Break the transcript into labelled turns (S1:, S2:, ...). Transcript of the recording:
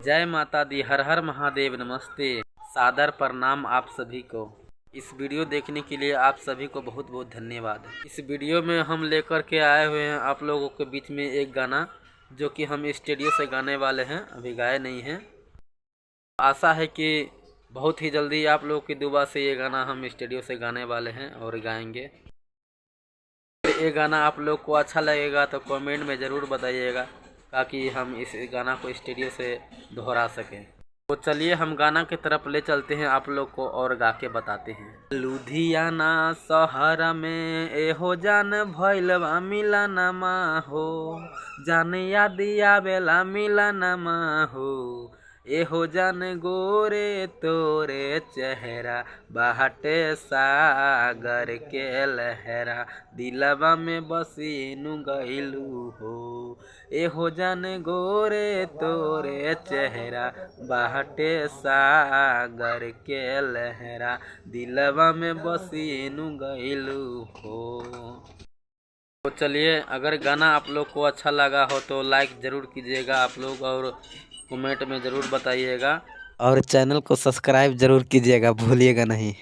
S1: जय माता दी, हर हर महादेव, नमस्ते। सादर प्रणाम आप सभी को। इस वीडियो देखने के लिए आप सभी को बहुत बहुत धन्यवाद। इस वीडियो में हम लेकर के आए हुए हैं आप लोगों के बीच में एक गाना जो कि हम स्टूडियो से गाने वाले हैं, अभी गाए नहीं हैं। आशा है कि बहुत ही जल्दी आप लोगों की दुआ से ये गाना हम स्टूडियो से गाने वाले हैं और गाएंगे। ये गाना आप लोग को अच्छा लगेगा तो कमेंट में ज़रूर बताइएगा ताकि हम इस गाना को स्टूडियो से दोहरा सकें। तो चलिए हम गाना की तरफ ले चलते हैं आप लोग को और गा के बताते हैं। लुधियाना शहर में एहो जान भइलबा मिलनमा हो, जान याद आवेला मिलनमा हो। एहो जान गोरे तोरे चेहरा बाहटे सागर के लहरा, दिलवा में बसीनु गइलू हो। एहो जान गोरे तोरे चेहरा बाहटे सागर के लहरा, दिलवा में बसीनु गइलू हो। तो चलिए, अगर गाना आप लोग को अच्छा लगा हो तो लाइक ज़रूर कीजिएगा आप लोग और कमेंट में ज़रूर बताइएगा और चैनल को सब्सक्राइब ज़रूर कीजिएगा, भूलिएगा नहीं।